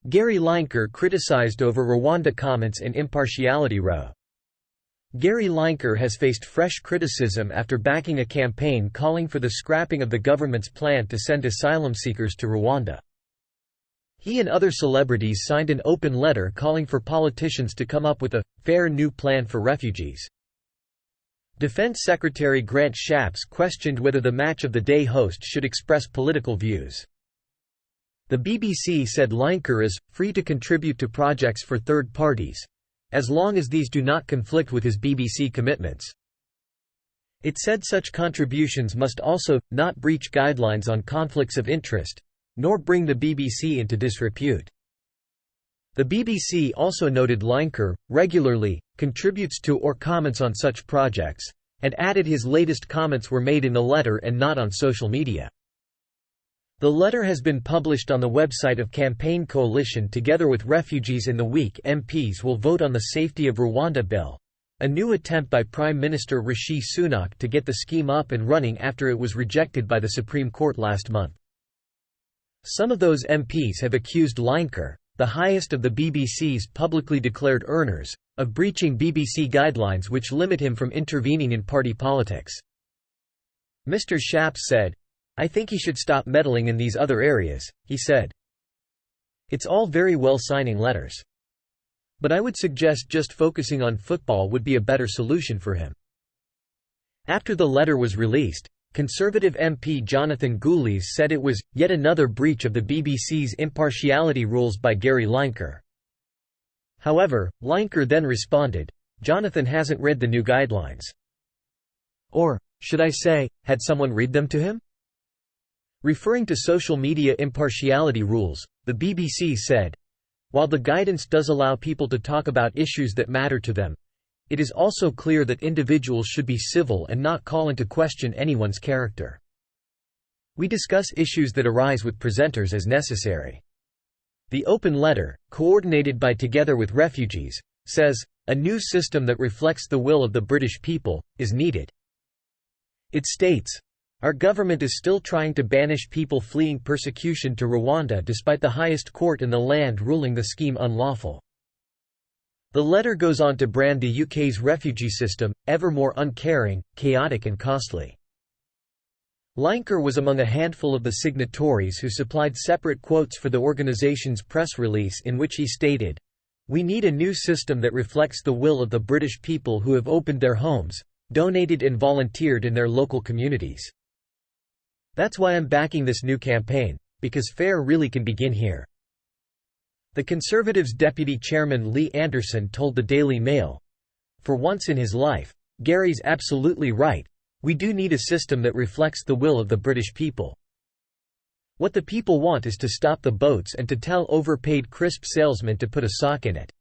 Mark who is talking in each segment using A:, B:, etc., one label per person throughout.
A: Gary Lineker criticized over Rwanda comments in Impartiality Row. Gary Lineker has faced fresh criticism after backing a campaign calling for the scrapping of the government's plan to send asylum seekers to Rwanda. He and other celebrities signed an open letter calling for politicians to come up with a fair new plan for refugees. Defense Secretary Grant Shapps questioned whether the Match of the Day host should express political views. The BBC said Lineker is free to contribute to projects for third parties, as long as these do not conflict with his BBC commitments. It said such contributions must also not breach guidelines on conflicts of interest, nor bring the BBC into disrepute. The BBC also noted Lineker regularly contributes to or comments on such projects, and added his latest comments were made in the letter and not on social media. The letter has been published on the website of campaign coalition Together with Refugees. In the week, MPs will vote on the Safety of Rwanda bill, a new attempt by Prime Minister Rishi Sunak to get the scheme up and running after it was rejected by the Supreme Court last month. Some of those MPs have accused Lineker, the highest of the BBC's publicly declared earners, of breaching BBC guidelines which limit him from intervening in party politics. Mr. Shapps said, "I think he should stop meddling in these other areas," he said. "It's all very well signing letters. But I would suggest just focusing on football would be a better solution for him." After the letter was released, Conservative MP Jonathan Gulies said it was yet another breach of the BBC's impartiality rules by Gary Lineker. However, Lineker then responded, "Jonathan hasn't read the new guidelines. Or, should I say, had someone read them to him?" Referring to social media impartiality rules, the BBC said, "While the guidance does allow people to talk about issues that matter to them, it is also clear that individuals should be civil and not call into question anyone's character. We discuss issues that arise with presenters as necessary." The open letter, coordinated by Together with Refugees, says, "A new system that reflects the will of the British people is needed." It states, "Our government is still trying to banish people fleeing persecution to Rwanda despite the highest court in the land ruling the scheme unlawful." The letter goes on to brand the UK's refugee system, ever more uncaring, chaotic and costly. Lineker was among a handful of the signatories who supplied separate quotes for the organisation's press release in which he stated, "We need a new system that reflects the will of the British people who have opened their homes, donated and volunteered in their local communities. That's why I'm backing this new campaign, because fair really can begin here." The Conservatives' deputy chairman Lee Anderson told the Daily Mail, "For once in his life, Gary's absolutely right. We do need a system that reflects the will of the British people. What the people want is to stop the boats and to tell overpaid crisp salesmen to put a sock in it."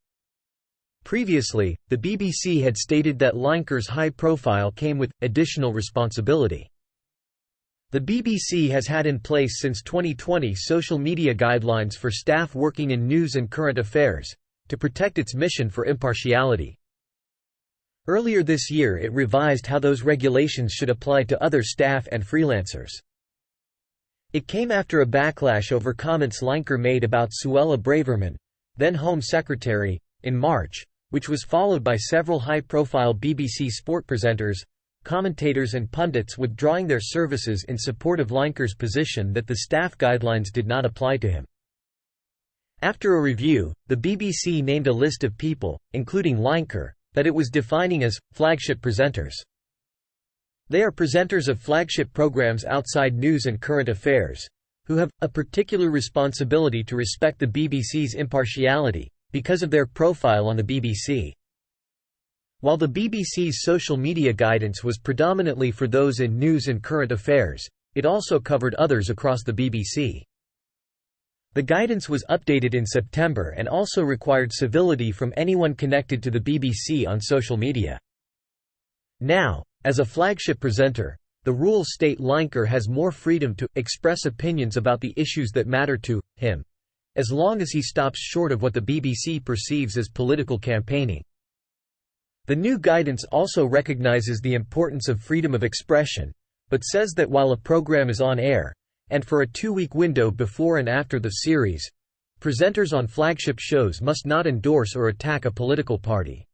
A: Previously, the BBC had stated that Lineker's high profile came with additional responsibility. The BBC has had in place since 2020 social media guidelines for staff working in news and current affairs, to protect its mission for impartiality. Earlier this year it revised how those regulations should apply to other staff and freelancers. It came after a backlash over comments Lineker made about Suella Braverman, then Home Secretary, in March, which was followed by several high-profile BBC sport presenters, commentators and pundits withdrawing their services in support of Lineker's position that the staff guidelines did not apply to him. After a review, the BBC named a list of people, including Lineker, that it was defining as flagship presenters. They are presenters of flagship programs outside news and current affairs, who have a particular responsibility to respect the BBC's impartiality, because of their profile on the BBC. While the BBC's social media guidance was predominantly for those in news and current affairs, it also covered others across the BBC. The guidance was updated in September and also required civility from anyone connected to the BBC on social media. Now, as a flagship presenter, the rules state Lineker has more freedom to express opinions about the issues that matter to him, as long as he stops short of what the BBC perceives as political campaigning. The new guidance also recognizes the importance of freedom of expression, but says that while a program is on air, and for a 2-week window before and after the series, Presenters on flagship shows must not endorse or attack a political party.